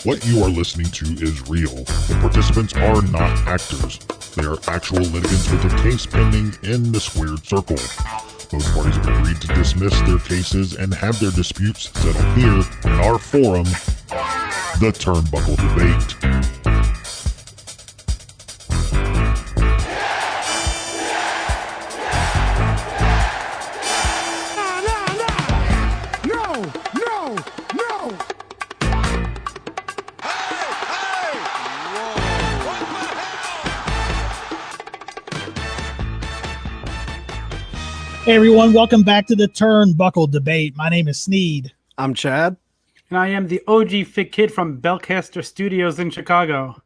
What you are listening to is real. The participants are not actors. They are actual litigants with a case pending in the squared circle. Both parties have agreed to dismiss their cases and have their disputes settled here in our forum, the Turnbuckle Debate. Hey everyone, welcome back to the Turnbuckle Debate. My name is Sneed. I'm Chad. And I am the OG Fit Kid from Bellcaster Studios in Chicago.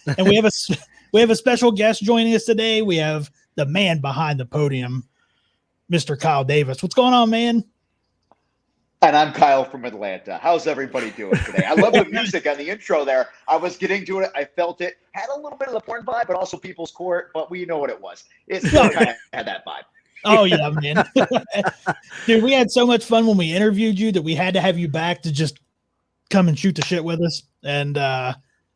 And we have a special guest joining us today. We have the man behind the podium, Mr. Kyle Davis. What's going on, man? And I'm Kyle from Atlanta. How's everybody doing today? I love the music on the intro there. I was getting to it. I felt it. Had a little bit of the porn vibe, but also People's Court. But we know what it was. It still kind of had that vibe. Oh, yeah, man. Dude, we had so much fun when we interviewed you that we had to have you back to just come and shoot the shit with us. And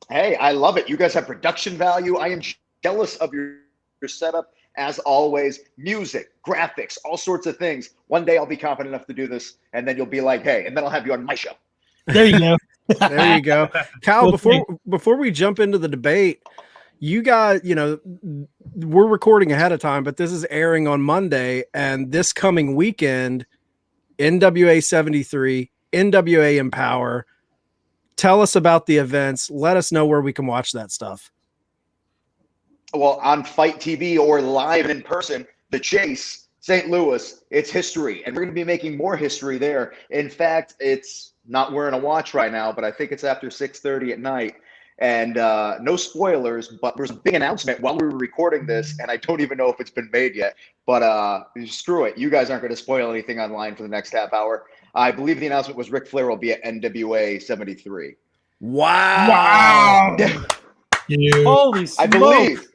hey, I love it. You guys have production value. I am jealous of your setup. As always, music, graphics, all sorts of things. One day I'll be confident enough to do this, and then you'll be like, hey, and then I'll have you on my show. There you go. There you go. Kyle, Well, before we jump into the debate, you guys, we're recording ahead of time, but this is airing on Monday, and this coming weekend, NWA 73, NWA EmPowerrr. Tell us about the events. Let us know where we can watch that stuff. Well, on FITE TV or live in person, The Chase, St. Louis, it's history. And we're going to be making more history there. In fact, it's not wearing a watch right now, but I think it's after 6:30 at night. And no spoilers, but there's a big announcement while we were recording this, and I don't even know if it's been made yet. But screw it. You guys aren't going to spoil anything online for the next half hour. I believe the announcement was Ric Flair will be at NWA 73. Wow. Holy smoke.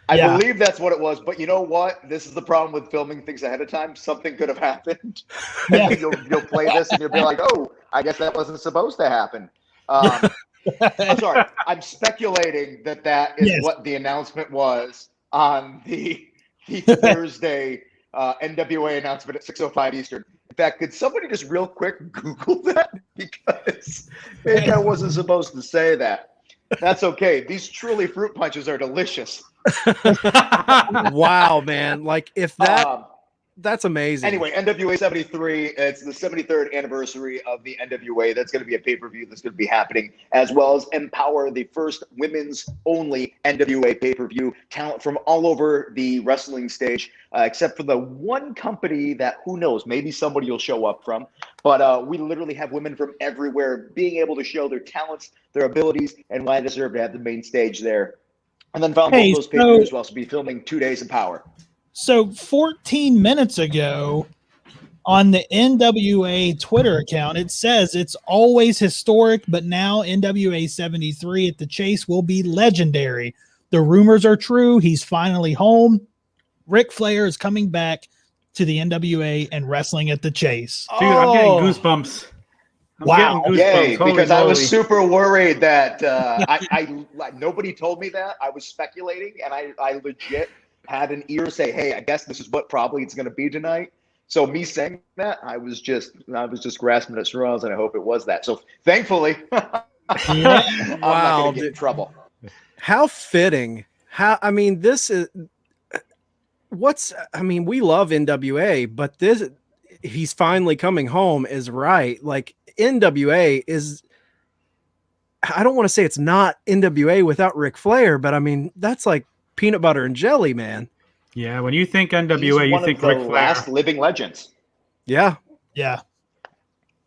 I believe that's what it was. But you know what? This is the problem with filming things ahead of time. Something could have happened. Yeah. And you'll play this, and you'll be like, oh, I guess that wasn't supposed to happen. I'm sorry. I'm speculating that is what the announcement was on the Thursday NWA announcement at 6:05 Eastern. In fact, could somebody just real quick Google that? Because maybe I wasn't supposed to say that. That's okay. These truly fruit punches are delicious. Wow, man. Like if that's amazing. Anyway, NWA 73, it's the 73rd anniversary of the NWA. That's going to be a pay-per-view that's going to be happening, as well as EmPowerrr, the first women's-only NWA pay-per-view. Talent from all over the wrestling stage, except for the one company that, who knows, maybe somebody will show up from. But we literally have women from everywhere being able to show their talents, their abilities, and why they deserve to have the main stage there. And then following those pay-per-views, we'll also be filming 2 days of Power. So 14 minutes ago on the NWA Twitter account, it says it's always historic, but now NWA 73 at the Chase will be legendary. The rumors are true. He's finally home. Ric Flair is coming back to the NWA and wrestling at the Chase. Dude, I'm getting goosebumps. Wow. Yay, Holy because I was moly. super worried that nobody told me that. I was speculating, and I legit had an ear say, hey, I guess this is what probably it's going to be tonight. So me saying that, I was just grasping at straws, and I hope it was that. So thankfully, I'm not going to get in trouble. How fitting. This is we love NWA, but he's finally coming home is right. Like NWA is, I don't want to say it's not NWA without Ric Flair, but I mean, that's like peanut butter and jelly, man. Yeah, when you think NWA, you think Ric Flair. Last living legends. Yeah.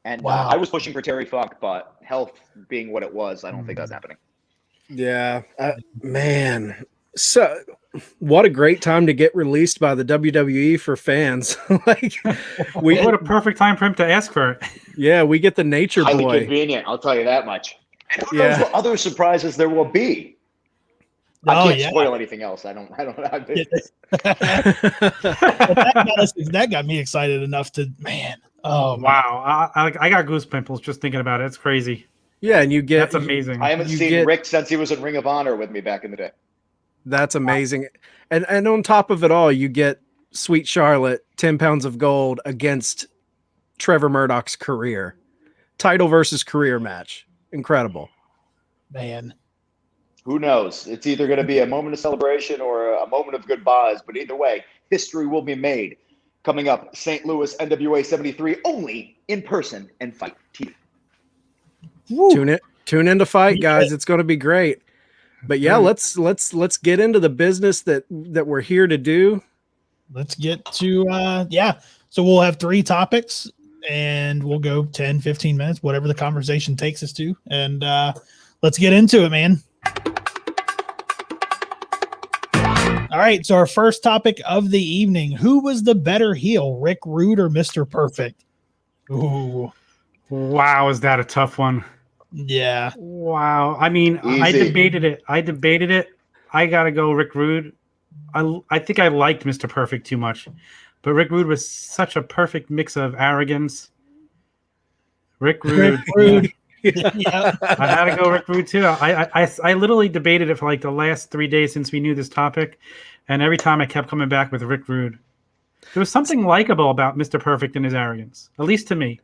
And Wow. I was pushing for Terry Funk, but health being what it was, I don't think that's happening. Yeah, man. So, what a great time to get released by the WWE for fans. What a perfect time for him to ask for it. Yeah, we get the Nature Highly Boy. convenient, I'll tell you that much. And who knows what other surprises there will be. I can't spoil anything else. I don't know. That got me excited enough to, man. Oh wow. I got goose pimples just thinking about it. It's crazy. Yeah, and you get That's amazing. I haven't You seen get- Rick since he was in Ring of Honor with me back in the day. that's amazing. And on top of it all, you get Sweet Charlotte, 10 pounds of gold against Trevor Murdoch's career. Title versus career match. Incredible. Man. Who knows? It's either going to be a moment of celebration or a moment of goodbyes, but either way, history will be made. Coming up, St. Louis NWA 73 only in person and FITE TV. Woo. Tune into FITE, guys. It's going to be great. But yeah, let's get into the business that we're here to do. Let's get to so we'll have 3 topics and we'll go 10 15 minutes, whatever the conversation takes us to, and let's get into it, man. All right, so our first topic of the evening: who was the better heel, Rick Rude or Mr. Perfect? Ooh, Wow, is that a tough one? yeah. Wow. I mean, I Easy. debated it. I gotta go Rick Rude. I think I liked Mr. Perfect too much, but Rick Rude was such a perfect mix of arrogance. Rick Rude. Rude. I had to go Rick Rude too. I literally debated it for like the last 3 days since we knew this topic, and every time I kept coming back with Rick Rude. There was something likable about Mr. Perfect and his arrogance, at least to me.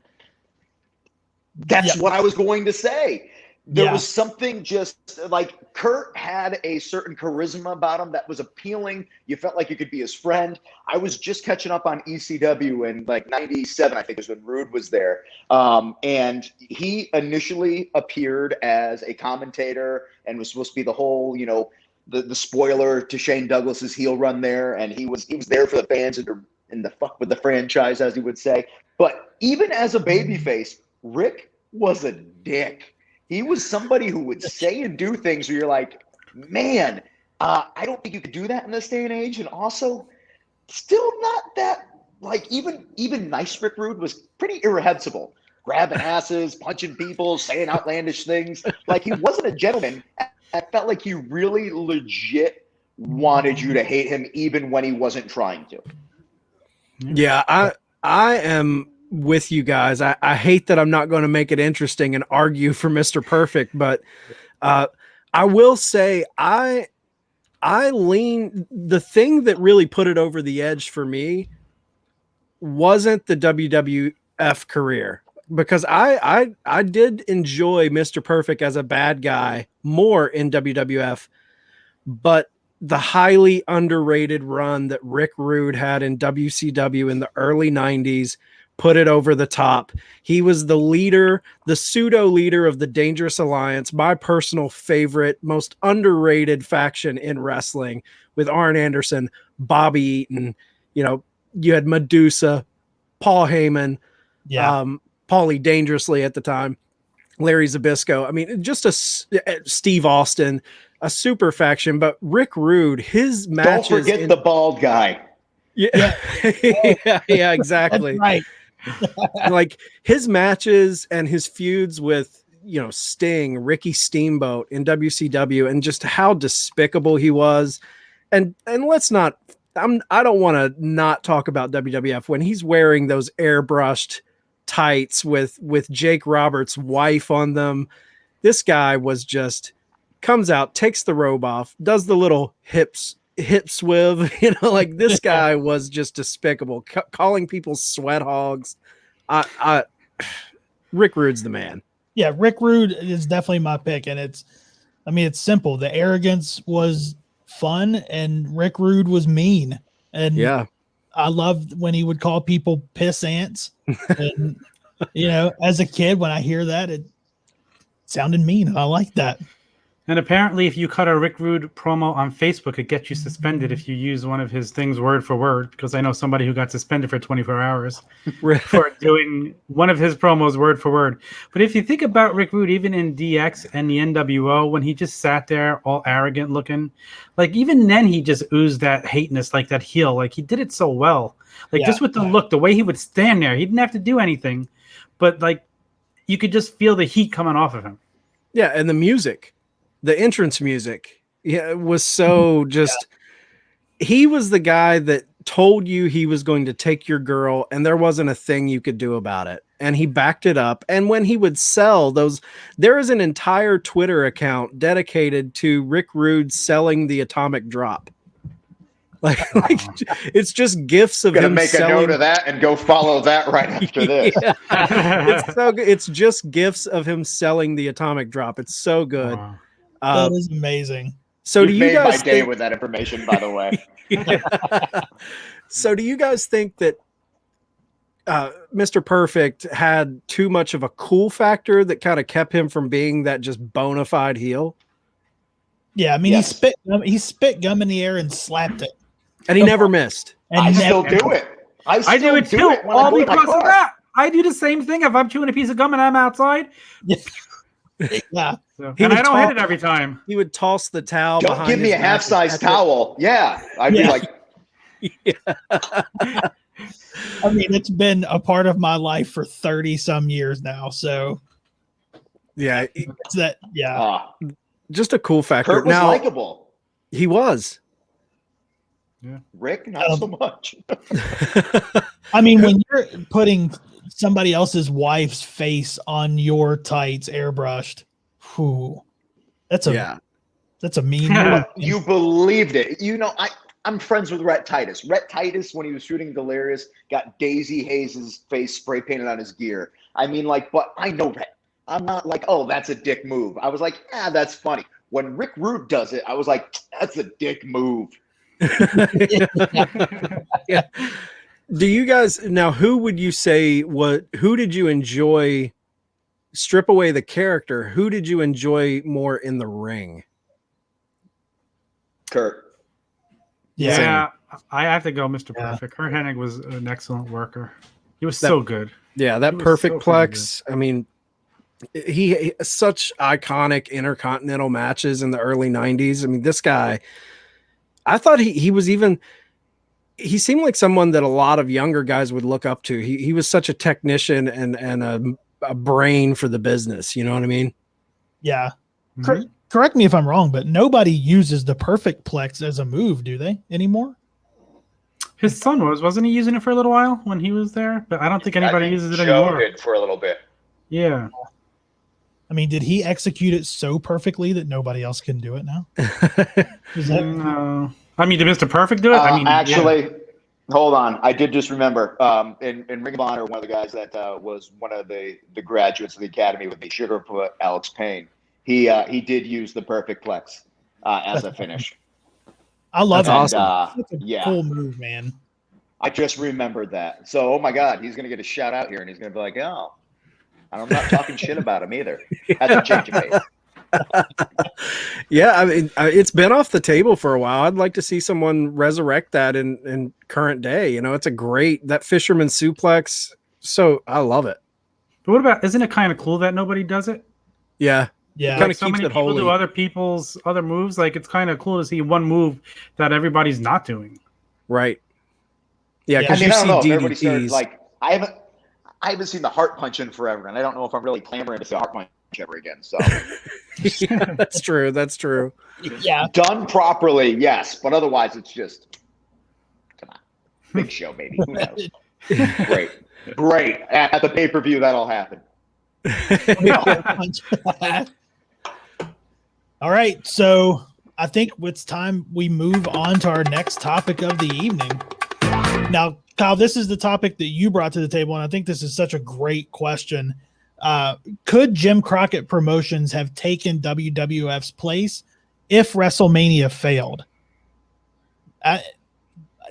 That's what I was going to say. There Yeah. was something just like Kurt had a certain charisma about him that was appealing. You felt like you could be his friend. I was just catching up on ECW in like 97, I think is when Rude was there. And he initially appeared as a commentator and was supposed to be the whole, the spoiler to Shane Douglas's heel run there. And he was there for the fans and the fuck with the franchise, as he would say. But even as a babyface, Rick was a dick. He was somebody who would say and do things where you're like, man, I don't think you could do that in this day and age. And also, still not that, like, even nice Rick Rude was pretty irrehensible. Grabbing asses, punching people, saying outlandish things. Like, he wasn't a gentleman. I felt like he really legit wanted you to hate him even when he wasn't trying to. Yeah, I am with you guys. I hate that I'm not going to make it interesting and argue for Mr. Perfect, but I will say I lean, the thing that really put it over the edge for me wasn't the WWF career, because I did enjoy Mr. Perfect as a bad guy more in WWF, but the highly underrated run that Rick Rude had in WCW in the early 90s put it over the top. He was the leader, the pseudo leader of the Dangerous Alliance, my personal favorite, most underrated faction in wrestling, with Arn Anderson, Bobby Eaton. You had Medusa, Paul Heyman, Paulie Dangerously at the time, Larry Zbyszko. I mean, just Steve Austin, a super faction. But Rick Rude, his matches. Don't forget the bald guy. Yeah, yeah, exactly. That's right. Like his matches and his feuds with Sting, Ricky Steamboat in WCW, and just how despicable he was. And let's not, I don't want to not talk about WWF when he's wearing those airbrushed tights with Jake Roberts' wife on them. This guy was just comes out, takes the robe off, does the little hip swiv, like this guy was just despicable, calling people sweat hogs. Rick Rude's the man. Yeah, Rick Rude is definitely my pick, and it's simple. The arrogance was fun, and Rick Rude was mean. And yeah, I loved when he would call people piss ants. And as a kid, when I hear that, it sounded mean. I like that. And apparently, if you cut a Rick Rude promo on Facebook, it gets you suspended if you use one of his things word for word, because I know somebody who got suspended for 24 hours for doing one of his promos word for word. But if you think about Rick Rude, even in DX and the NWO, when he just sat there all arrogant looking, like even then he just oozed that hateness, like that heel. Like he did it so well. Like just with the look, the way he would stand there, he didn't have to do anything, but like you could just feel the heat coming off of him. Yeah, and the music. The entrance music was so just, he was the guy that told you he was going to take your girl and there wasn't a thing you could do about it. and he backed it up. And when he would sell those, there is an entire Twitter account dedicated to Rick Rude selling the atomic drop. Like it's just gifs of Gonna him make selling. a note of that and go follow that right after this. Yeah. It's so good. It's just gifs of him selling the atomic drop. It's so good. Wow. That is amazing. So You've do you made guys my day with that information, by the way. So do you guys think that Mr. Perfect had too much of a cool factor that kind of kept him from being that just bona fide heel? Yeah, I mean, Yes. he spit gum in the air and slapped it. And he never missed. And I never- still do it. I I do it too. when I All go to my because of car. that. I do the same thing if I'm chewing a piece of gum and I'm outside. Yeah. So, He and I would don't hit talk- it every time. He would toss the towel Don't behind give me his a back half-size and catch it. towel. Yeah, I'd be Yeah. like, I mean, it's been a part of my life for 30 some years now. So Yeah, it's that, yeah. ah, just a cool factor. Kurt was Now likable. he was. Rick, not so much. I mean, when you're putting somebody else's wife's face on your tights airbrushed, whew, that's a mean move. You believed it. You know, I'm friends with Rhett Titus. Rhett Titus, when he was shooting Delirious, got Daisy Hayes' face spray painted on his gear. I mean, like, but I know Rhett. I'm not like, oh, that's a dick move. I was like, yeah, that's funny. When Rick Rude does it, I was like, that's a dick move. Yeah. Do you guys now? Who would you say? Who did you enjoy? Strip away the character. Who did you enjoy more in the ring? Kurt. Yeah. I have to go, Mr. Yeah. Perfect. Kurt Hennig was an excellent worker. He was so good. Yeah, that He was perfect so freaking plex. I mean, he such iconic intercontinental matches in the early 90s. I mean, this guy, I thought he was even, he seemed like someone that a lot of younger guys would look up to. He was such a technician and a brain for the business. You know what I mean? Yeah. Mhm. Correct me if I'm wrong, but nobody uses the perfect plex as a move, do they anymore? His son wasn't he using it for a little while when he was there? But I don't think anybody uses it Joe anymore. did for a little bit. Yeah. I mean, did he execute it so perfectly that nobody else can do it now? Is that, No. I mean, did Mr. Perfect do it? I mean, Actually, hold on. I did just remember. In Ring of Honor, one of the guys that was one of the graduates of the academy with me, Sugarfoot Alex Payne. He did use the perfect plex as a finish. I love That's it. awesome. It's a Yeah. cool move, man. I just remembered that. So, oh my God, he's gonna get a shout out here, and he's gonna be like, "Oh, I'm not talking shit about him either." That's a change of pace. Yeah, I mean, it's been off the table for a while. I'd like to see someone resurrect that in current day. You know, it's a great, that fisherman suplex. So I love it. But what about, isn't it kind of cool that nobody does it? Yeah. Yeah. Kinda Like so keeps many it people holy. do other people's other moves. Like it's kind of cool to see one move that everybody's not doing. Right. Yeah. Yeah. I Because mean, I don't know if you everybody see started DDTs. like I haven't seen the heart punch in forever, and I don't know if I'm really clamoring to see a heart punch ever again. So Yeah, that's true. That's true. Yeah. done properly, yes, but otherwise it's just come on, big show maybe. Who knows? Great. At the pay-per-view, that'll happen. All right. So I think it's time we move on to our next topic of the evening. Now, Kyle, this is the topic that you brought to the table, and I think this is such a great question. Could Jim Crockett Promotions have taken WWF's place if WrestleMania failed?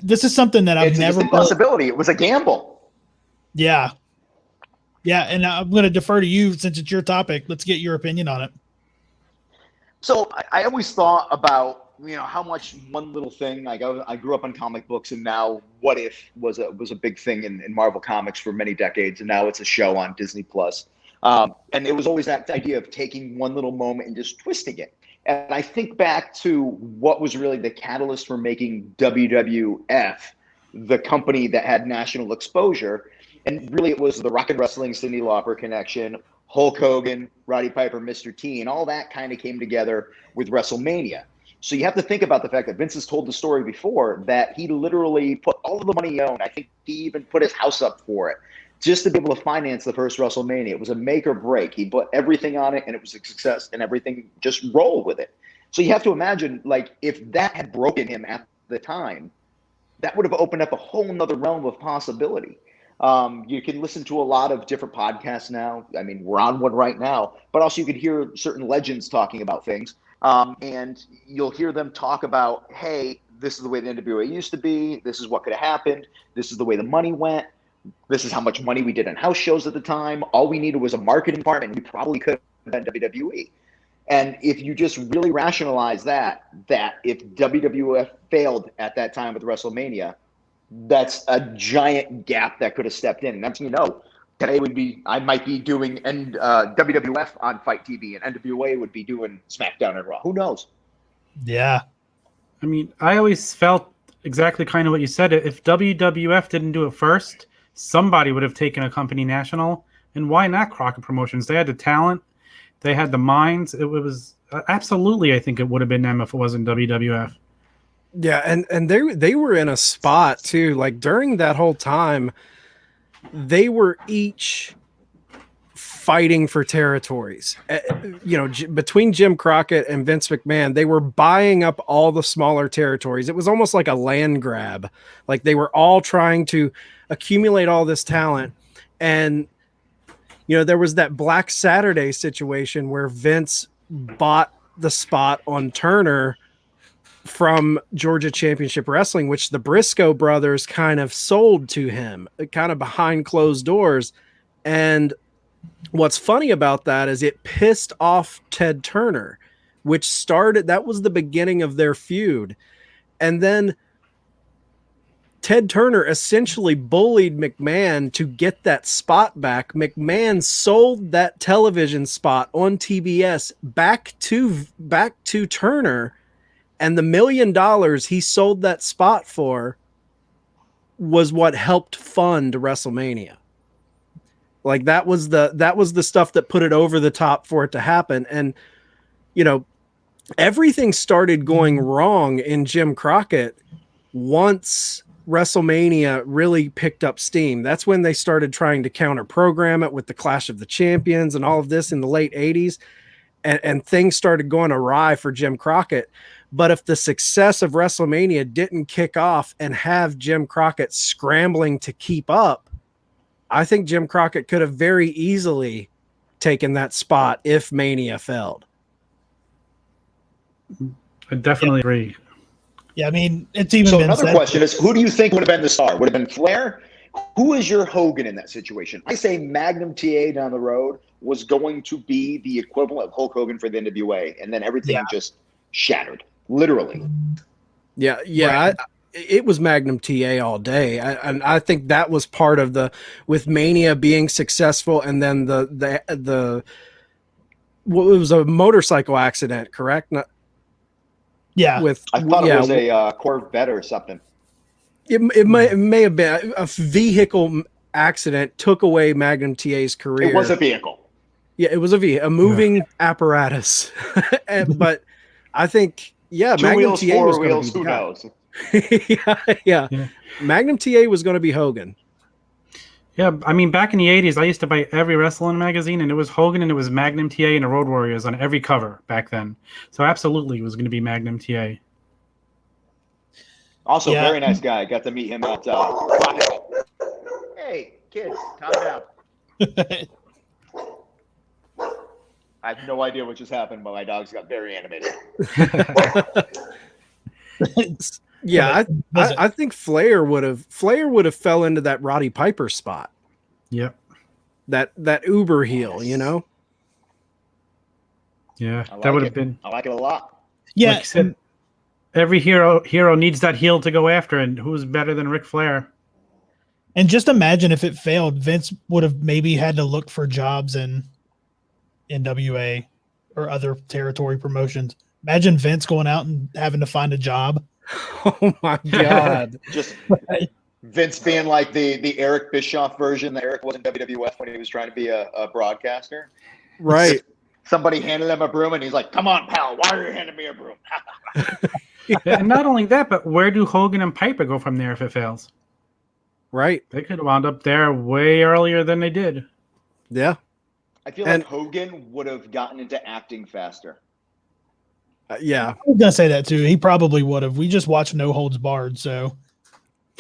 This is something that I've It's never a possibility. It was a gamble. Yeah. Yeah, and I'm going to defer to you since it's your topic. Let's get your opinion on it. So I always thought about, how much one little thing, like I grew up on comic books, and now What If was a big thing in Marvel Comics for many decades, and now it's a show on Disney Plus. And it was always that idea of taking one little moment and just twisting it. And I think back to what was really the catalyst for making WWF the company that had national exposure. And really it was the Rock and Wrestling, Cyndi Lauper connection, Hulk Hogan, Roddy Piper, Mr. T, and all that kind of came together with WrestleMania. So you have to think about the fact that Vince has told the story before that he literally put all of the money he owned. I think he even put his house up for it just to be able to finance the first WrestleMania. It was a make or break. He put everything on it, and it was a success, and everything just rolled with it. So you have to imagine, like, if that had broken him at the time, that would have opened up a whole nother realm of possibility. You can listen to a lot of different podcasts now. I mean, we're on one right now, but also you can hear certain legends talking about things. And you'll hear them talk about, hey, this is the way the NWA used to be. This is what could have happened. This is the way the money went. This is how much money we did on house shows at the time. All we needed was a marketing department. We probably could have been WWE. And if you just really rationalize that if WWF failed at that time with WrestleMania, that's a giant gap that could have stepped in. And that's, today I might be doing WWF on FITE TV, and NWA would be doing SmackDown and Raw. Who knows? Yeah. I mean, I always felt exactly kind of what you said. If WWF didn't do it first, somebody would have taken a company national. And why not Crockett Promotions? They had the talent. They had the minds. It was absolutely, I think it would have been them if it wasn't WWF. Yeah, and they were in a spot too. Like during that whole time, they were each fighting for territories. Between Jim Crockett and Vince McMahon, they were buying up all the smaller territories. It was almost like a land grab. Like they were all trying to accumulate all this talent. And there was that Black Saturday situation where Vince bought the spot on Turner from Georgia Championship Wrestling, which the Briscoe brothers kind of sold to him, kind of behind closed doors. And what's funny about that is it pissed off Ted Turner, that was the beginning of their feud. And then Ted Turner essentially bullied McMahon to get that spot back. McMahon sold that television spot on TBS back to Turner, and the $1 million he sold that spot for was what helped fund WrestleMania. Like that was the stuff that put it over the top for it to happen. And everything started going wrong in Jim Crockett once WrestleMania really picked up steam. That's when they started trying to counter program it with the Clash of the Champions and all of this in the late 80s. And things started going awry for Jim Crockett. But if the success of WrestleMania didn't kick off and have Jim Crockett scrambling to keep up, I think Jim Crockett could have very easily taken that spot if Mania failed. I definitely agree. Yeah, I mean, it's even so been another said. question is, who do you think would have been the star? Would have been Flair? Who is your Hogan in that situation? I say Magnum TA down the road was going to be the equivalent of Hulk Hogan for the NWA, and then everything just shattered, literally. Yeah, right. It was Magnum TA all day, and I think that was part of with Mania being successful, and then it was a motorcycle accident, correct? Yeah, I thought it was a Corvette or something. It may have been a vehicle accident took away Magnum TA's career. It was a vehicle. Yeah, it was a moving apparatus. But I think, Two Magnum wheels, TA four was wheels, who knows? yeah. Magnum TA was going to be Hogan. Yeah, I mean, back in the 80s, I used to buy every wrestling magazine, and it was Hogan, and it was Magnum TA and the Road Warriors on every cover back then. So absolutely, it was going to be Magnum TA. Also, very nice guy. Got to meet him at Hey, kids, calm down. I have no idea what just happened, but my dogs got very animated. Yeah, I think Flair would have fell into that Roddy Piper spot. Yep. That Uber heel, Yeah, I that would have it. been. I like it a lot. Yeah, Like you said, every hero needs that heel to go after, and who's better than Ric Flair? and just imagine if it failed, Vince would have maybe had to look for jobs in NWA or other territory promotions. Imagine Vince going out and having to find a job. Oh my God. Just Vince being like the Eric Bischoff version that Eric was in WWF when he was trying to be a broadcaster. Right. Somebody handed him a broom and he's like, "Come on, pal, why are you handing me a broom?" And not only that, but where do Hogan and Piper go from there if it fails? Right. They could have wound up there way earlier than they did. Yeah. I feel And- like Hogan would have gotten into acting faster. Yeah. I was gonna say that too. He probably would have. We just watched No Holds Barred, so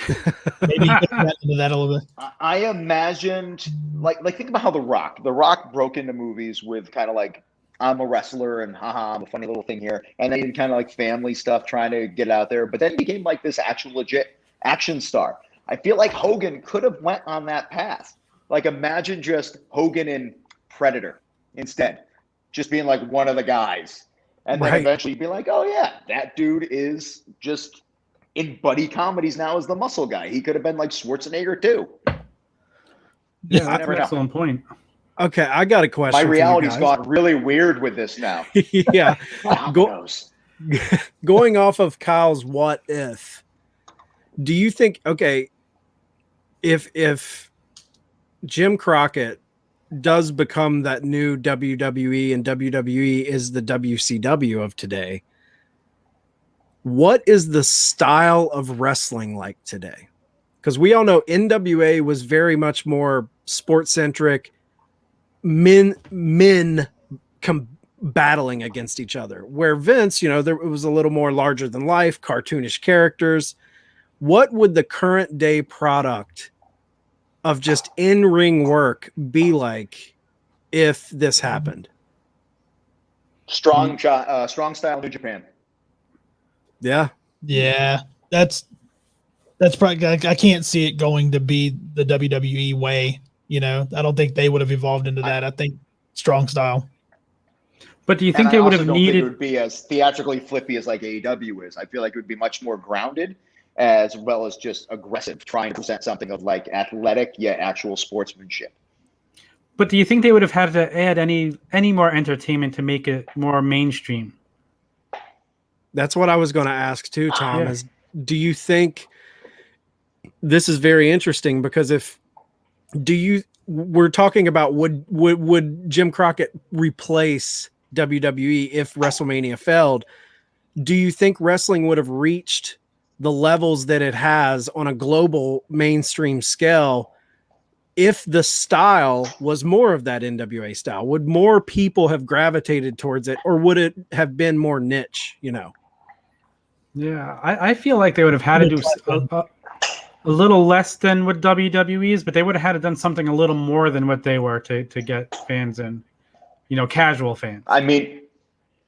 maybe he got into that a little bit. I imagined like think about how The Rock broke into movies with kind of like, I'm a wrestler and haha, I'm a funny little thing here, and then he did kind of like family stuff trying to get out there, but then he became like this actual legit action star. I feel like Hogan could have went on that path. Like imagine just Hogan in Predator instead, just being like one of the guys, and then Right. eventually be like, oh yeah, that dude is just in buddy comedies now as the muscle guy. He could have been like Schwarzenegger too. Yeah, that's never an know. excellent point. Okay, I got a question. My for you reality's guys. gone really weird with this now. Yeah. Go- Dominoes. Going off of Kyle's what if, do you think, okay, if Jim Crockett does become that new WWE and WWE is the WCW of today, what is the style of wrestling like today? Because we all know NWA was very much more sports centric, men battling against each other, where Vince, you know, there it was a little more larger than life, cartoonish characters. What would the current day product of just in-ring work be like if this happened? Strong style New Japan. Yeah. Yeah, that's probably. I can't see it going to be the WWE way. You know, I don't think they would have evolved into that. I think strong style. But do you think And they I would also have don't think it needed? would be as theatrically flippy as like AEW is. I feel like it would be much more grounded, as well as just aggressive, trying to present something of like athletic yet actual sportsmanship. But do you think they would have had to add any more entertainment to make it more mainstream? That's what I was going to ask too, Tom, Yeah. is do you think this is very interesting because we're talking about would Jim Crockett replace WWE if WrestleMania failed? Do you think wrestling would have reached the levels that it has on a global mainstream scale if the style was more of that NWA style? Would more people have gravitated towards it, or would it have been more niche, you know? Yeah, I feel like they would have had to do a little less than what WWE is, but they would have had to done something a little more than what they were to get fans in, you know, casual fans. I mean,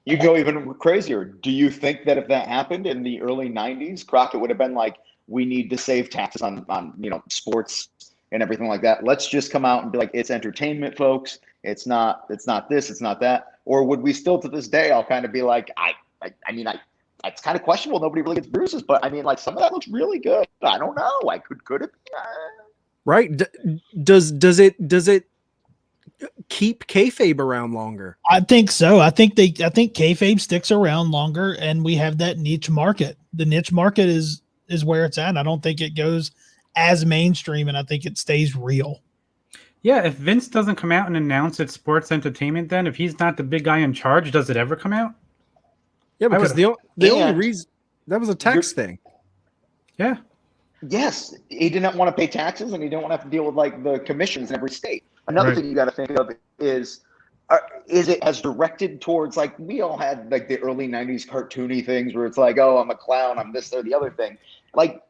you go even crazier. Do you think that if that happened in the early 90s, Crockett would have been like, we need to save taxes on you know, sports and everything like that. Let's just come out and be like, it's entertainment, folks. It's not this, it's not that. Or would we still to this day, I'll kind of be like, I mean, it's kind of questionable. Nobody really gets bruises, but I mean, like some of that looks really good. I don't know. Like, could it be? Right. Does it keep kayfabe around longer? I think so. I think kayfabe sticks around longer, and we have that niche market. The niche market is where it's at. I don't think it goes as mainstream, and I think it stays real. Yeah, if Vince doesn't come out and announce it's sports entertainment, then if he's not the big guy in charge, does it ever come out? Yeah, because the only reason that was a tax thing. Yeah. Yes, he didn't want to pay taxes, and he didn't want to have to deal with like the commissions in every state. Another thing you got to think of is it as directed towards like we all had like the early 90s cartoony things where it's like, oh, I'm a clown, I'm this or the other thing. Like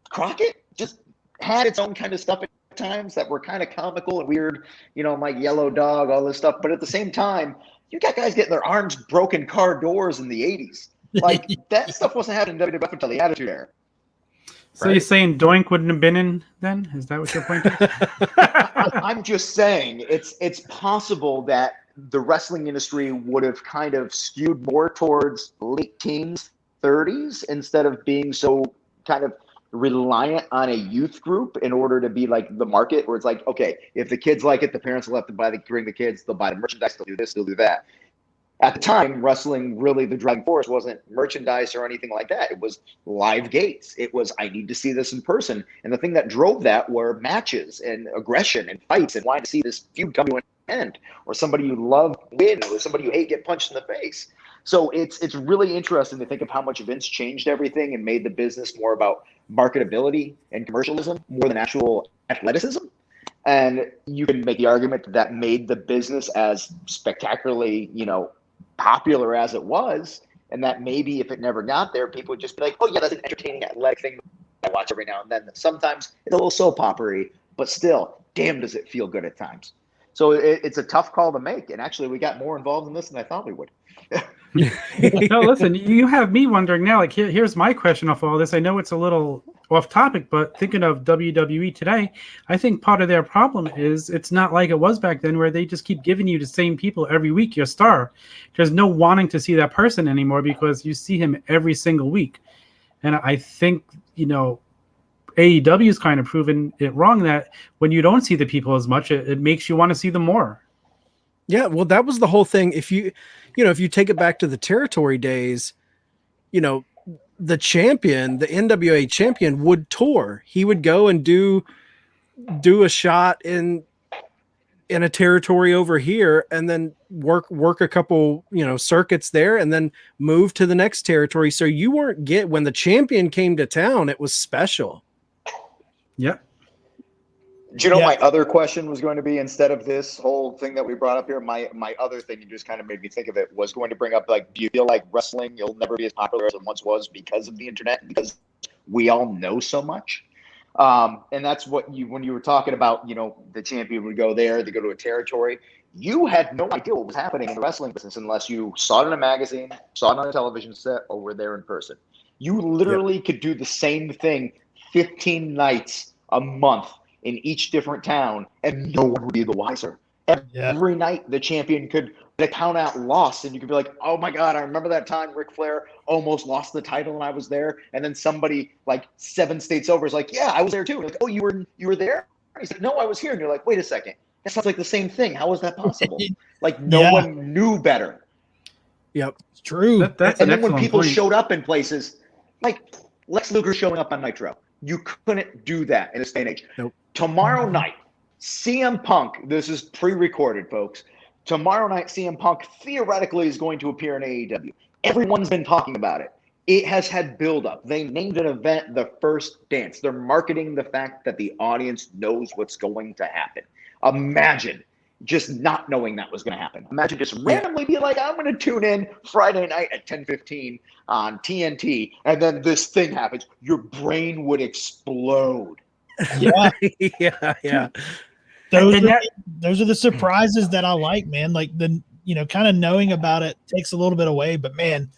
Crockett just had its own kind of stuff at times that were kind of comical and weird, you know, like Yellow Dog, all this stuff. But at the same time, you got guys getting their arms broken car doors in the 80s. Like that stuff wasn't happening in WWF until the Attitude Era. So you're saying Doink wouldn't have been in then? Is that what your point is? I'm just saying it's possible that the wrestling industry would have kind of skewed more towards late teens, 30s, instead of being so kind of reliant on a youth group in order to be like the market where it's like, okay, if the kids like it, the parents will have to bring the kids, they'll buy the merchandise, they'll do this, they'll do that. At the time, wrestling, really the driving force wasn't merchandise or anything like that. It was live gates. It was, I need to see this in person. And the thing that drove that were matches and aggression and fights and wanting to see this feud come to an end, or somebody you love win, or somebody you hate get punched in the face. So it's really interesting to think of how much Vince changed everything and made the business more about marketability and commercialism more than actual athleticism. And you can make the argument that made the business as spectacularly, popular as it was, and that maybe if it never got there, people would just be like, oh yeah, that's an entertaining athletic thing I watch every now and then. Sometimes it's a little soap opera-y, but still, damn does it feel good at times. So it's a tough call to make. And actually, we got more involved in this than I thought we would. No, listen, you have me wondering now, like, here's my question off all this. I know it's a little off topic, but thinking of WWE today, I think part of their problem is it's not like it was back then where they just keep giving you the same people every week, your star. There's no wanting to see that person anymore because you see him every single week. And I think, AEW is kind of proven it wrong that when you don't see the people as much, it makes you want to see them more. Yeah, well, that was the whole thing. If you take it back to the territory days, the champion, the NWA champion would tour. He would go and do a shot in a territory over here and then work a couple, circuits there and then move to the next territory. So you weren't when the champion came to town, it was special. Yep. Do you know my other question was going to be, instead of this whole thing that we brought up here, my other thing, you just kind of made me think of it, was going to bring up, like, do you feel like wrestling, you'll never be as popular as it once was because of the internet, because we all know so much? And that's what when you were talking about, the champion would go there, they go to a territory, you had no idea what was happening in the wrestling business unless you saw it in a magazine, saw it on a television set, or were there in person. You literally could do the same thing 15 nights a month in each different town, and no one would be the wiser. Every night, the champion could count out loss, and you could be like, oh my God, I remember that time Ric Flair almost lost the title and I was there. And then somebody like 7 states over is like, yeah, I was there too. And like, oh, you were there? And he's like, no, I was here. And you're like, wait a second. That sounds like the same thing. How is that possible? Like, no one knew better. Yep. It's true. That's and an then when people point. showed up in places, like Lex Luger showing up on Nitro, you couldn't do that in this day and age. Nope. Tomorrow night, CM Punk, this is pre-recorded, folks. Tomorrow night, CM Punk theoretically is going to appear in AEW. Everyone's been talking about it. It has had build-up. They named an event The First Dance. They're marketing the fact that the audience knows what's going to happen. Imagine just not knowing that was going to happen. Imagine just randomly being like, I'm going to tune in Friday night at 10:15 on TNT, and then this thing happens. Your brain would explode. Yeah. yeah. Those are the surprises that I like, man. Like kind of knowing about it takes a little bit away, but man,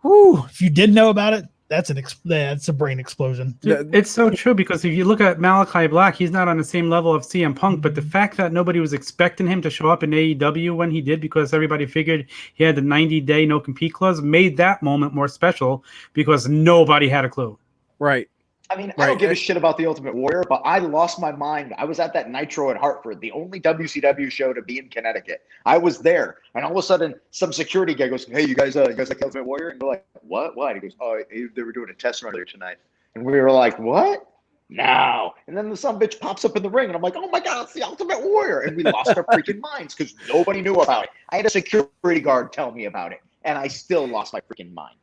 if you did know about it, that's a brain explosion. Dude, it's so true, because if you look at Malachi Black, he's not on the same level of CM Punk, but the fact that nobody was expecting him to show up in AEW when he did, because everybody figured he had the 90-day no compete clause, made that moment more special because nobody had a clue. Right. I mean, I don't give a shit about the Ultimate Warrior, but I lost my mind. I was at that Nitro at Hartford, the only WCW show to be in Connecticut. I was there, and all of a sudden, some security guy goes, "Hey, you guys like Ultimate Warrior?" And we're like, "What? What?" He goes, "Oh, they were doing a test run earlier tonight." And we were like, "What? No!" And then the son bitch pops up in the ring, and I'm like, "Oh my God, it's the Ultimate Warrior!" And we lost our freaking minds because nobody knew about it. I had a security guard tell me about it, and I still lost my freaking mind.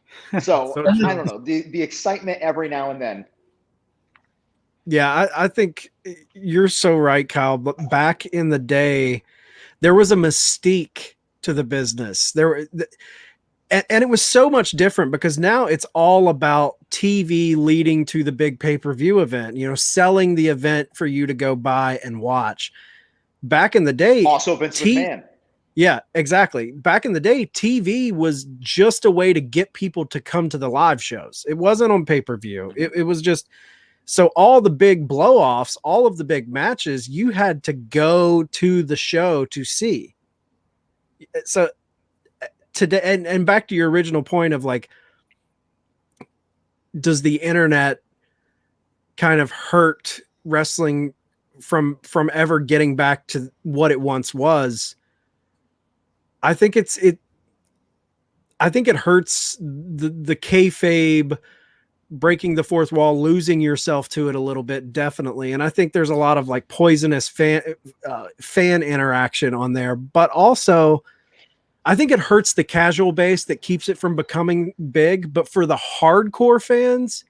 So I don't know, the excitement every now and then. Yeah, I think you're so right, Kyle. But back in the day, there was a mystique to the business. And it was so much different because now it's all about TV leading to the big pay-per-view event, selling the event for you to go buy and watch. Back in the day, Also Vince McMahon. Yeah, exactly. Back in the day, TV was just a way to get people to come to the live shows. It wasn't on pay-per-view. It was just... So all the big blow-offs, all of the big matches, you had to go to the show to see. So today, and back to your original point of like, does the internet kind of hurt wrestling from ever getting back to what it once was? I think it hurts the kayfabe, breaking the fourth wall, losing yourself to it a little bit, definitely. And I think there's a lot of like poisonous fan interaction on there, but also I think it hurts the casual base that keeps it from becoming big. But for the hardcore fans,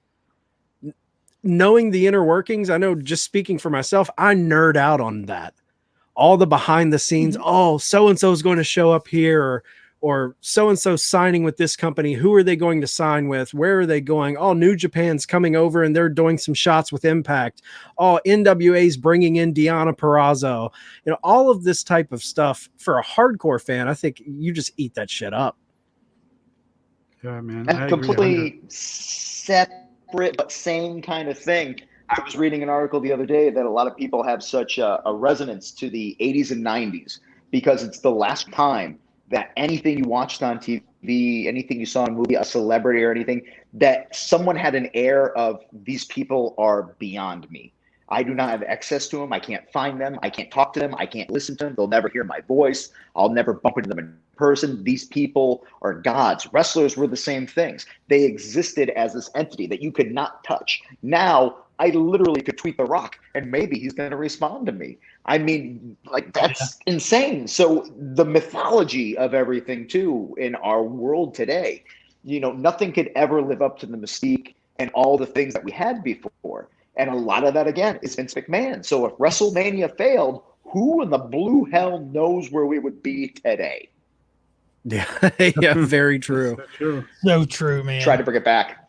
knowing the inner workings, I know just speaking for myself, I nerd out on that. All the behind the scenes. Oh, so-and-so is going to show up here, or so-and-so signing with this company. Who are they going to sign with? Where are they going? Oh, New Japan's coming over and they're doing some shots with Impact. Oh, NWA's bringing in Deonna Purrazzo. You know, all of this type of stuff for a hardcore fan, I think you just eat that shit up. Yeah, man. And completely separate but same kind of thing. I was reading an article the other day that a lot of people have such a resonance to the 80s and 90s because it's the last time that anything you watched on TV, anything you saw in a movie, a celebrity or anything, that someone had an air of these people are beyond me. I do not have access to them. I can't find them. I can't talk to them. I can't listen to them. They'll never hear my voice. I'll never bump into them in person. These people are gods. Wrestlers were the same things. They existed as this entity that you could not touch. Now, I literally could tweet The Rock and maybe he's going to respond to me. I mean, like, that's insane. So the mythology of everything too in our world today, you know, nothing could ever live up to the mystique and all the things that we had before. And a lot of that, again, is Vince McMahon. So if WrestleMania failed, who in the blue hell knows where we would be today? Yeah, yeah, very true. So true, man. Try to bring it back.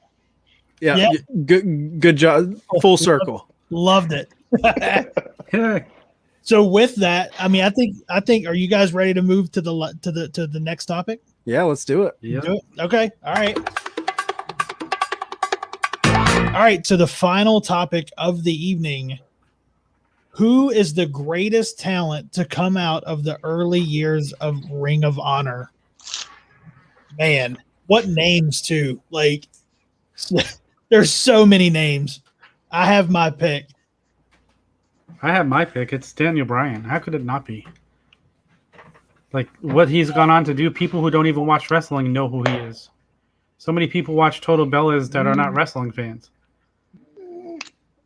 Yeah, good job. Full circle. Loved it. So with that, I mean, I think, are you guys ready to move to the next topic? Yeah, let's do it. Yeah. Do it? Okay. All right. All right. So the final topic of the evening: who is the greatest talent to come out of the early years of Ring of Honor? Man, what names too? Like, there's so many names. I have my pick. I have my pick. It's Daniel Bryan. How could it not be? Like, what he's gone on to do, people who don't even watch wrestling know who he is. So many people watch Total Bellas that are not wrestling fans.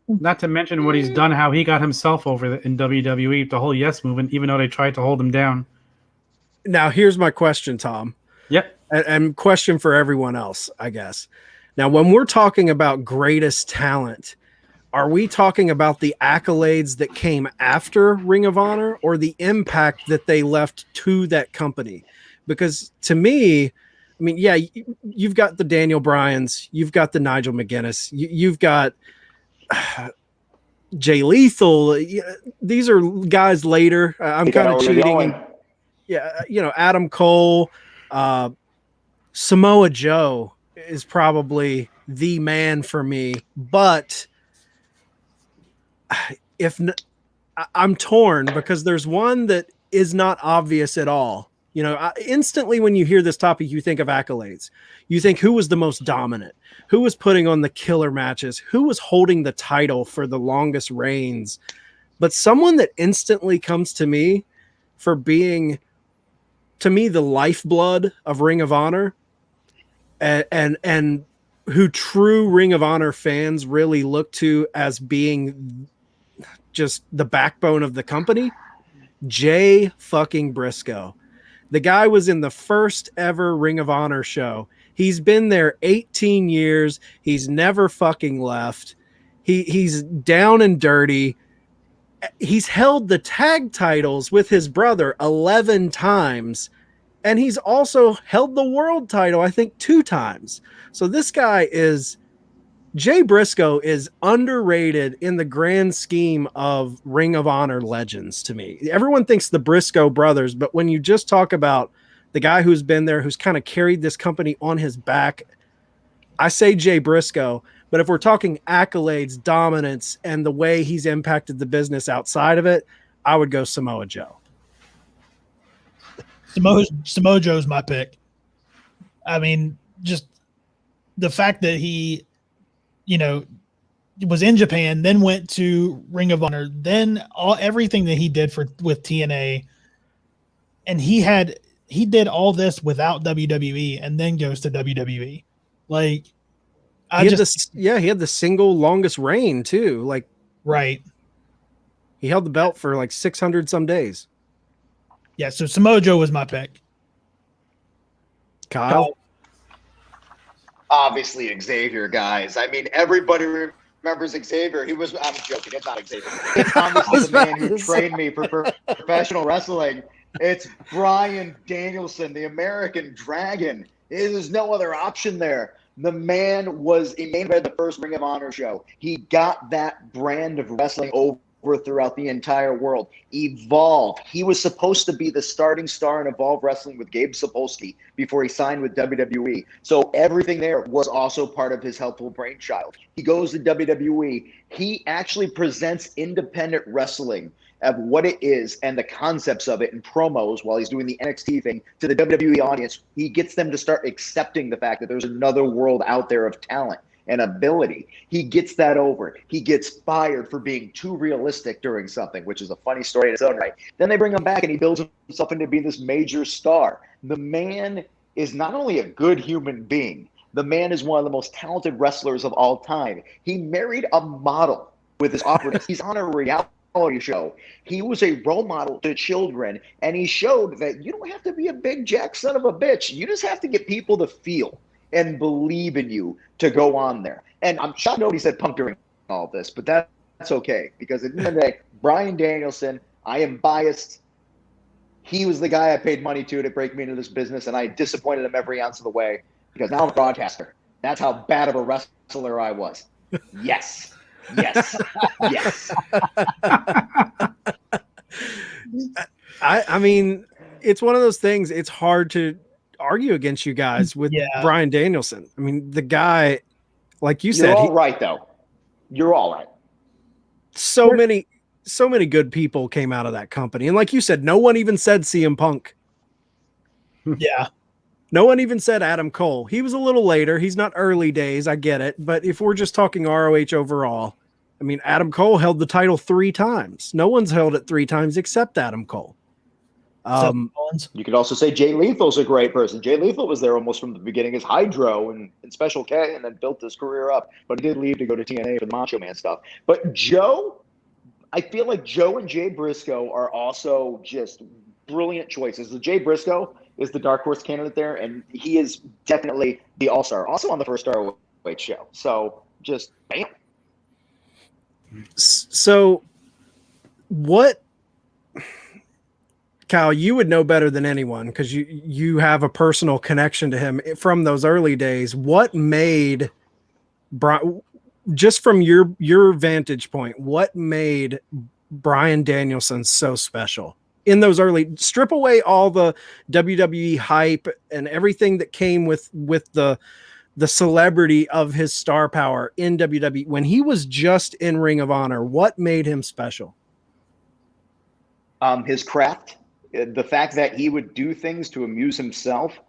Not to mention what he's done, how he got himself over in WWE, the whole Yes movement, even though they tried to hold him down. Now, here's my question, Tom. Yep. And question for everyone else, I guess. Now, when we're talking about greatest talent, are we talking about the accolades that came after Ring of Honor or the impact that they left to that company? Because to me, I mean, yeah, you've got the Daniel Bryans, you've got the Nigel McGuinness, you've got Jay Lethal. These are guys later. I'm kind of cheating. Yeah, you know, Adam Cole, Samoa Joe is probably the man for me, but I'm torn because there's one that is not obvious at all. You know, instantly when you hear this topic, you think of accolades. You think who was the most dominant, who was putting on the killer matches, who was holding the title for the longest reigns. But someone that instantly comes to me for being, to me, the lifeblood of Ring of Honor, and who true Ring of Honor fans really look to as being just the backbone of the company, Jay fucking Briscoe. The guy was in the first ever Ring of Honor show. He's been there 18 years. He's never fucking left. He's down and dirty. He's held the tag titles with his brother 11 times. And he's also held the world title, I think, 2 times. So this guy is, Jay Briscoe is underrated in the grand scheme of Ring of Honor legends to me. Everyone thinks the Briscoe brothers, but when you just talk about the guy who's been there, who's kind of carried this company on his back, I say Jay Briscoe. But if we're talking accolades, dominance, and the way he's impacted the business outside of it, I would go Samoa Joe. Samoa Joe's my pick. I mean, just the fact that he, you know, was in Japan, then went to Ring of Honor, then everything that he did with TNA, and he did all this without WWE, and then goes to WWE. Like, he had the single longest reign too. Like, right, he held the belt for like 600 some days. Yeah, so Samoa Joe was my pick. Kyle? Obviously Xavier, guys. I mean, everybody remembers Xavier. I'm joking, it's not Xavier. It's obviously the man who trained me for professional wrestling. It's Bryan Danielson, the American Dragon. There's no other option there. The man he main evented the first Ring of Honor show. He got that brand of wrestling over throughout the entire world. Evolve. He was supposed to be the starting star in Evolve Wrestling with Gabe Sapolsky before he signed with WWE. So everything there was also part of his helpful brainchild. He goes to WWE. He actually presents independent wrestling of what it is and the concepts of it in promos while he's doing the NXT thing to the WWE audience. He gets them to start accepting the fact that there's another world out there of talent and ability. He gets that over. He gets fired for being too realistic during something, which is a funny story in its own right. Then they bring him back and he builds himself into being this major star. The man is not only a good human being, the man is one of the most talented wrestlers of all time. He married a model with his awkwardness. He's on a reality show. He was a role model to children, and he showed that you don't have to be a big jack son of a bitch. You just have to get people to feel and believe in you to go on there. And I'm shocked nobody said Punk during all of this, but that's okay, because at the end of the day, Bryan Danielson, I am biased. He was the guy I paid money to break me into this business, and I disappointed him every ounce of the way, because now I'm a broadcaster. That's how bad of a wrestler I was. Yes. Yes. Yes. I mean, it's one of those things. It's hard to argue against you guys with Bryan Danielson. I mean, the guy, like you said, you're all right though. You're all right. So many good people came out of that company, and like you said, no one even said CM Punk. Yeah. No one even said Adam Cole. He was a little later. He's not early days. I get it. But if we're just talking ROH overall, I mean, Adam Cole held the title 3 times. No one's held it 3 times except Adam Cole. You could also say Jay Lethal's a great person. Jay Lethal was there almost from the beginning as Hydro and Special K, and then built his career up. But he did leave to go to TNA for the Macho Man stuff. But Joe, I feel like Joe and Jay Briscoe are also just brilliant choices. The Jay Briscoe is the dark horse candidate there, and he is definitely the all-star. Also on the first ROH show. So just bam. So what, Kyle, you would know better than anyone because you have a personal connection to him from those early days. What made just from your vantage point, what made Bryan Danielson so special in those early? Strip away all the WWE hype and everything that came with the celebrity of his star power in WWE when he was just in Ring of Honor. What made him special? His craft. The fact that he would do things to amuse himself,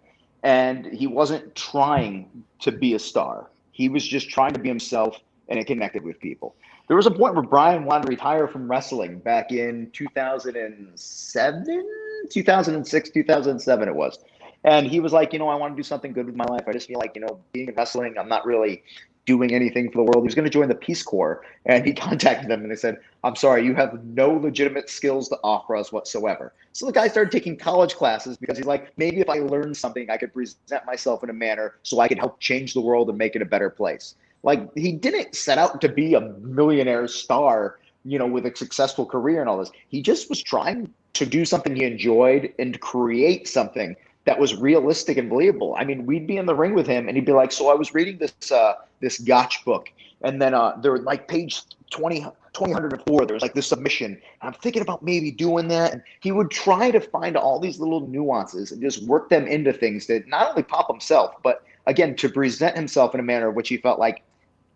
and he wasn't trying to be a star. He was just trying to be himself, and it connected with people. There was a point where Bryan wanted to retire from wrestling back in 2007, 2006, 2007 it was. And he was like, I want to do something good with my life. I just feel like, being in wrestling, I'm not really doing anything for the world. He was going to join the Peace Corps, and he contacted them and they said, I'm sorry, you have no legitimate skills to offer us whatsoever. So the guy started taking college classes because he's like, maybe if I learned something, I could present myself in a manner so I could help change the world and make it a better place. Like, he didn't set out to be a millionaire star, with a successful career and all this. He just was trying to do something he enjoyed and create something that was realistic and believable. I mean, we'd be in the ring with him and he'd be like, so I was reading this Gotch book, and then there was like page 204, there was like this submission, and I'm thinking about maybe doing that. And he would try to find all these little nuances and just work them into things that not only pop himself, but again, to present himself in a manner which he felt like,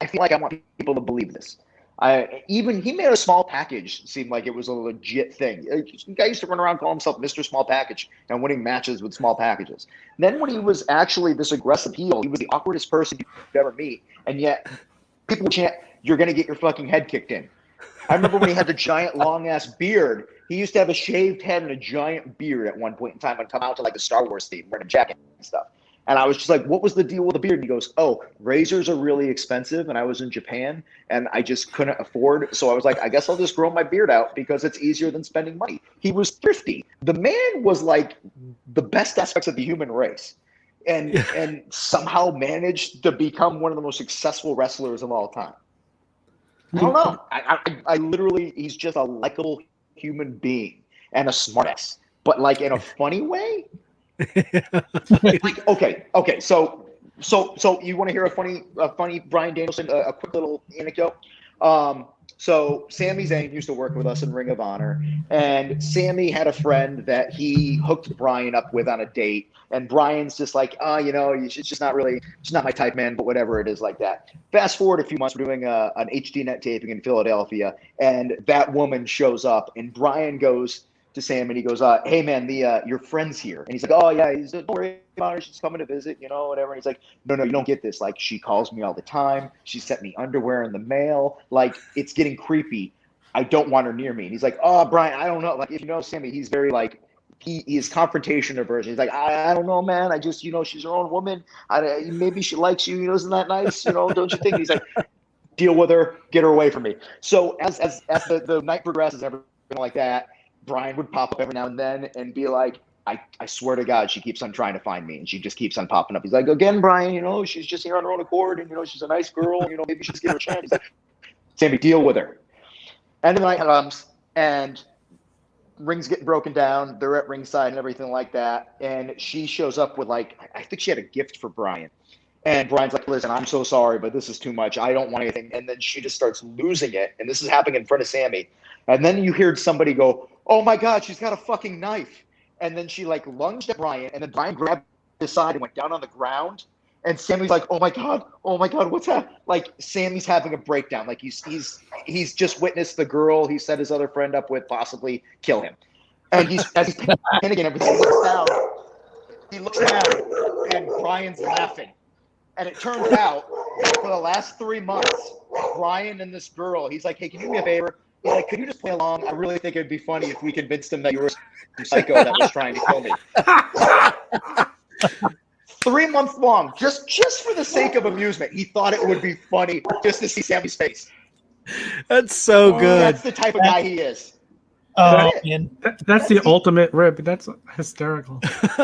I feel like I want people to believe this. He made a small package seem like it was a legit thing. The guy used to run around calling himself Mr. Small Package and winning matches with small packages. Then when he was actually this aggressive heel, he was the awkwardest person you'd ever meet. And yet people chant, you're going to get your fucking head kicked in. I remember when he had the giant long ass beard, he used to have a shaved head and a giant beard at one point in time and come out to like the Star Wars theme, wearing a jacket and stuff. And I was just like, what was the deal with the beard? And he goes, oh, razors are really expensive. And I was in Japan and I just couldn't afford. So I was like, I guess I'll just grow my beard out because it's easier than spending money. He was thrifty. The man was like the best aspects of the human race. and somehow managed to become one of the most successful wrestlers of all time. I don't know. I literally, he's just a likable human being and a smartass, but like in a funny way. Like, okay. So you want to hear a funny Bryan Danielson, a quick little anecdote? So Sami Zayn used to work with us in Ring of Honor, and Sami had a friend that he hooked Bryan up with on a date, and Bryan's just like, it's just not my type, man, but whatever it is, like that. Fast forward a few months, we're doing an HDNet taping in Philadelphia, and that woman shows up, and Bryan goes to Sam and he goes, hey man, your friend's here. And he's like, oh yeah, don't worry about her, she's coming to visit, whatever. And he's like, no, you don't get this. Like, she calls me all the time. She sent me underwear in the mail. Like, it's getting creepy. I don't want her near me. And he's like, oh, Bryan, I don't know. Like, if you know Sammy, he's very like, he is confrontation averse. He's like, I don't know, man. I just, she's her own woman. Maybe she likes you. Isn't that nice? Don't you think? And he's like, deal with her, get her away from me. So as the night progresses, everything like that, Bryan would pop up every now and then and be like, I swear to God, she keeps on trying to find me, and she just keeps on popping up. He's like, again, Bryan, she's just here on her own accord, and she's a nice girl, maybe she's give her a chance. He's like, Sammy, deal with her. And the night comes, and rings getting broken down. They're at ringside and everything like that, and she shows up with I think she had a gift for Bryan. And Bryan's like, listen, I'm so sorry, but this is too much. I don't want anything. And then she just starts losing it, and this is happening in front of Sammy. And then you hear somebody go, oh my God, she's got a fucking knife. And then she lunged at Bryan, and then Bryan grabbed his side and went down on the ground. And Sammy's like, oh my God, what's that? Like, Sammy's having a breakdown. Like, he's just witnessed the girl he set his other friend up with possibly kill him. And as he's panicking, everything he looks down, and Bryan's laughing. And it turns out, for the last 3 months, Bryan and this girl, he's like, hey, can you do me a favor? He's like, could you just play along? I really think it'd be funny if we convinced him that you were a psycho that was trying to kill me. 3 months long, just for the sake of amusement. He thought it would be funny just to see Sammy's face. That's so good. That's the type of guy he is. That's the ultimate rib. That's hysterical.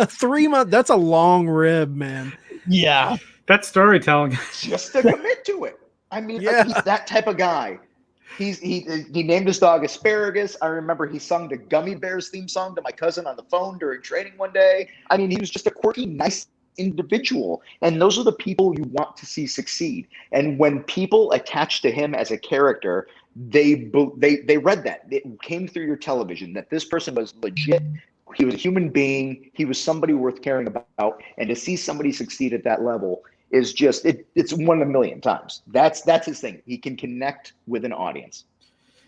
3 months. That's a long rib, man. Yeah. That's storytelling. Just to commit to it. I mean, Yeah. He's that type of guy. He named his dog Asparagus. I remember he sung the Gummy Bears theme song to my cousin on the phone during training one day. I mean, he was just a quirky, nice individual. And those are the people you want to see succeed. And when people attach to him as a character, they read that. It came through your television that this person was legit. He was a human being. He was somebody worth caring about. And to see somebody succeed at that level is just, it's 1 in a million times. That's his thing. He can connect with an audience.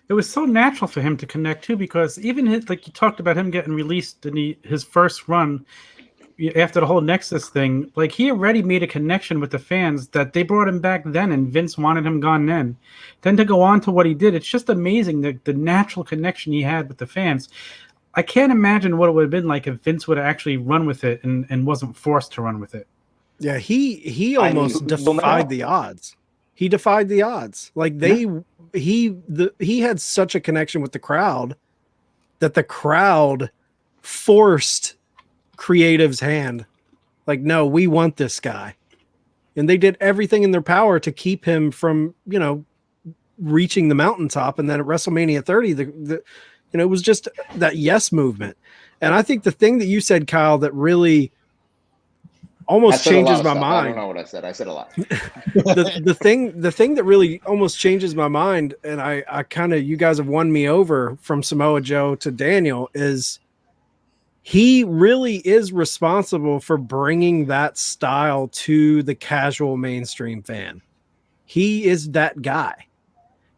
It was so natural for him to connect too, because even like you talked about him getting released in his first run after the whole Nexus thing, like he already made a connection with the fans that they brought him back then, and Vince wanted him gone then. Then to go on to what he did, it's just amazing the natural connection he had with the fans. I can't imagine what it would have been like if Vince would have actually run with it and wasn't forced to run with it. Yeah, he almost defied the odds. He defied the odds. Like he had such a connection with the crowd that the crowd forced creative's hand. Like, no, we want this guy. And they did everything in their power to keep him from, reaching the mountaintop. And then at WrestleMania 30, it was just that yes movement. And I think the thing that you said, Kyle, that really almost changes my mind. I don't know what I said. I said a lot. the thing that really almost changes my mind, and I kind of, you guys have won me over from Samoa Joe to Daniel, is he really is responsible for bringing that style to the casual mainstream fan. He is that guy.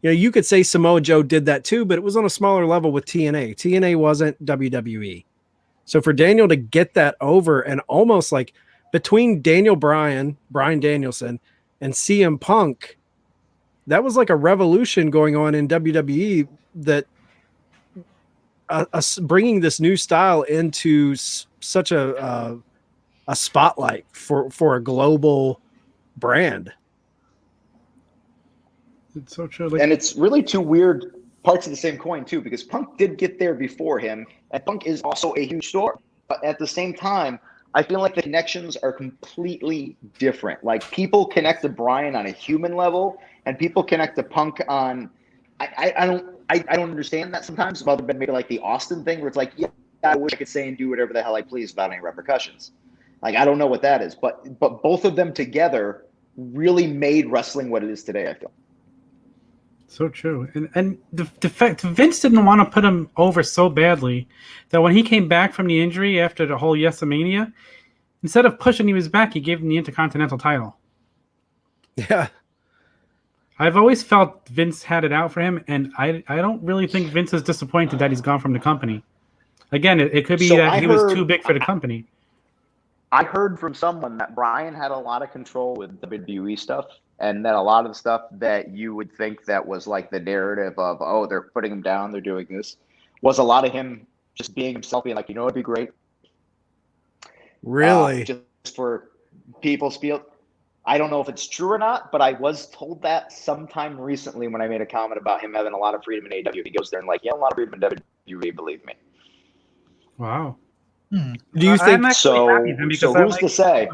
You could say Samoa Joe did that too, but it was on a smaller level with TNA. TNA wasn't WWE. So for Daniel to get that over, and almost like between Bryan Danielson, and CM Punk, that was like a revolution going on in WWE, that bringing this new style into such a spotlight for a global brand. It's so true. And it's really two weird parts of the same coin too, because Punk did get there before him, and Punk is also a huge star. But at the same time, I feel like the connections are completely different. Like people connect to Brian on a human level, and people connect to Punk on. I don't understand that sometimes. Other than maybe like the Austin thing, where it's like, yeah, I wish I could say and do whatever the hell I please without any repercussions. Like I don't know what that is, but both of them together really made wrestling what it is today, I feel. So true. And the fact Vince didn't want to put him over so badly that when he came back from the injury after the whole Wrestlemania, instead of pushing him back, he gave him the Intercontinental title. Yeah. I've always felt Vince had it out for him, and I don't really think Vince is disappointed that he's gone from the company. Again, it could be that he was too big for the company. I heard from someone that Brian had a lot of control with the WWE stuff, and that a lot of the stuff that you would think that was like the narrative of, oh, they're putting him down, they're doing this, was a lot of him just being himself, being like, you know, it'd be great. Really? Just for people's feel. I don't know if it's true or not, but I was told that sometime recently when I made a comment about him having a lot of freedom in AEW. He goes there and like, yeah, a lot of freedom in WWE, believe me. Wow. Do you think so? So who's to say?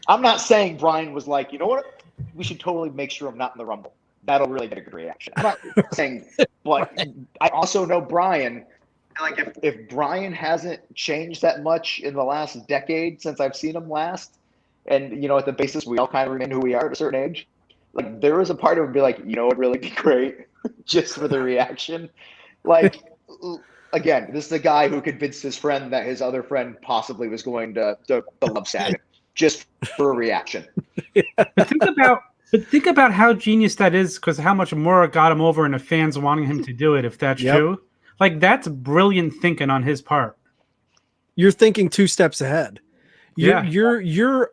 I'm not saying Brian was like, you know what? We should totally make sure I'm not in the Rumble. That'll really get a good reaction. I'm not saying, but I also know Brian. Like if Brian hasn't changed that much in the last decade since I've seen him last, and you know, at the basis we all kind of remain who we are at a certain age. Like there was a part of him be like, you know, it'd really be great just for the reaction. Like. Again, this is a guy who convinced his friend that his other friend possibly was going to love Saturn just for a reaction. But think about how genius that is, because how much more it got him over and the fans wanting him to do it, if that's true. Like that's brilliant thinking on his part. You're thinking 2 steps ahead. You're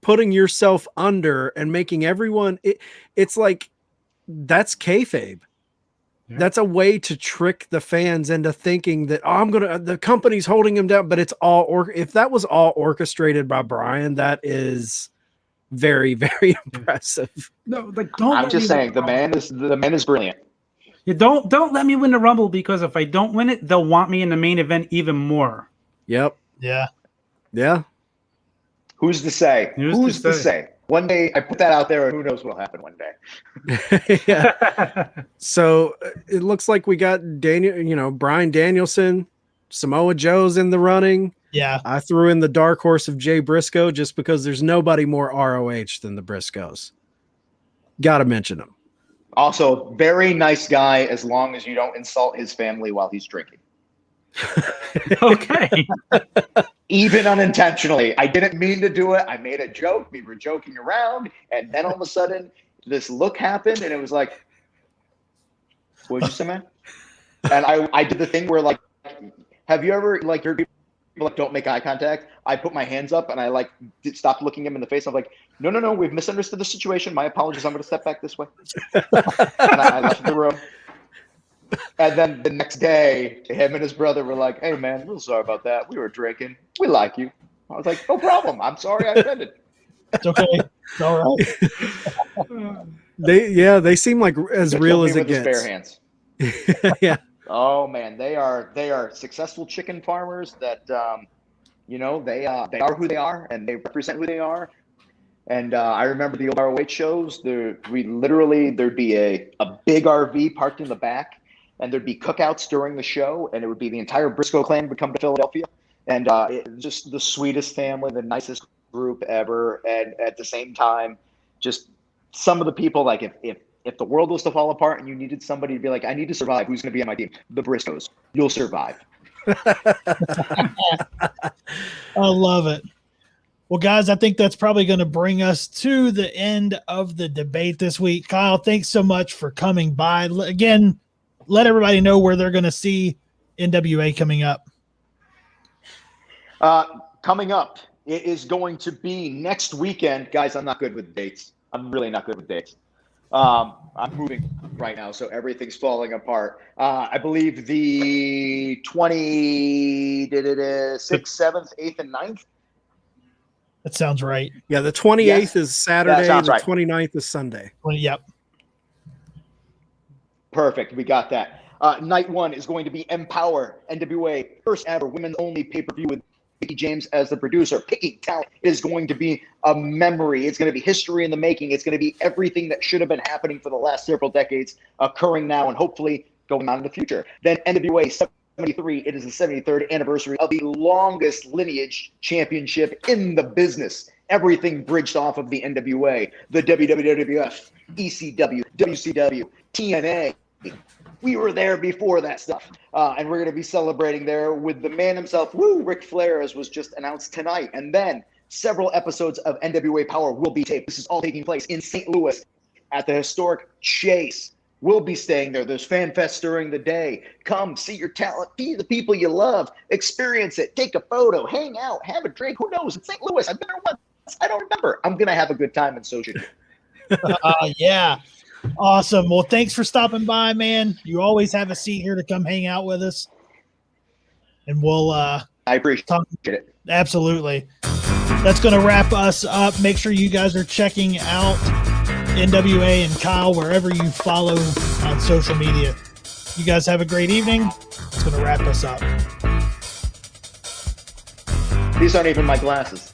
putting yourself under and making everyone it's like that's kayfabe. Yeah. That's a way to trick the fans into thinking that the company's holding him down, but it's all if that was all orchestrated by Brian, that is very, very impressive. No, like I'm just saying the man is brilliant. You don't let me win the Rumble, because if I don't win it, they'll want me in the main event even more. Yep. Yeah. Yeah. Who's to say? Who's to say? One day I put that out there, and who knows what'll happen one day. Yeah. So it looks like we got Bryan Danielson, Samoa Joe's in the running. Yeah. I threw in the dark horse of Jay Briscoe just because there's nobody more ROH than the Briscoes. Got to mention him. Also, very nice guy as long as you don't insult his family while he's drinking. Okay. Even unintentionally. I didn't mean to do it. I made a joke. We were joking around. And then all of a sudden, this look happened. And it was like, what'd you say, man? And I did the thing where, like, have you ever, like, heard people, like, don't make eye contact? I put my hands up and I, like, stopped looking him in the face. I'm like, no, we've misunderstood the situation. My apologies. I'm going to step back this way. And I left the room. And then the next day, him and his brother were like, hey, man, real sorry about that. We were drinking. We like you. I was like, no problem. I'm sorry I offended. It's okay. It's all right. They seem like as real as it gets. Bare hands. Yeah. Oh, man. They are successful chicken farmers that, they are who they are and they represent who they are. And I remember the old ROH shows. There'd be a big RV parked in the back. And there'd be cookouts during the show, and it would be the entire Briscoe clan would come to Philadelphia, and just the sweetest family, the nicest group ever. And at the same time, just some of the people, like if the world was to fall apart and you needed somebody to be like, I need to survive, who's going to be on my team? The Briscoes. You'll survive. I love it. Well, guys, I think that's probably going to bring us to the end of the debate this week. Kyle, thanks so much for coming by. Again, let everybody know where they're going to see NWA coming up. Coming up, it is going to be next weekend. Guys, I'm not good with dates. I'm really not good with dates. I'm moving right now, so everything's falling apart. I believe the 26th, 7th, 8th, and 9th. That sounds right. Yeah, the 28th is Saturday. The right. 29th is Sunday. Yep. Perfect. We got that. Night one is going to be EmPowerrr, NWA, first ever women's only pay-per-view with Mickey James as the producer, picking talent is going to be a memory. It's going to be history in the making. It's going to be everything that should have been happening for the last several decades occurring now and hopefully going on in the future. Then NWA 73, it is the 73rd anniversary of the longest lineage championship in the business. Everything bridged off of the NWA, the WWF, ECW, WCW, TNA. We were there before that stuff. And we're going to be celebrating there with the man himself, Ric Flair, as was just announced tonight. And then several episodes of NWA Powerrr will be taped. This is all taking place in St. Louis at the historic Chase. We'll be staying there. There's fan fests during the day. Come see your talent, see the people you love, experience it, take a photo, hang out, have a drink. Who knows? It's St. Louis. I've been there once. I don't remember. I'm going to have a good time, and so should you. Yeah. Awesome. Well, thanks for stopping by, man. You always have a seat here to come hang out with us. And we'll I appreciate it. Absolutely. That's going to wrap us up. Make sure you guys are checking out NWA and Kyle wherever you follow on social media. You guys have a great evening. It's going to wrap us up. These aren't even my glasses.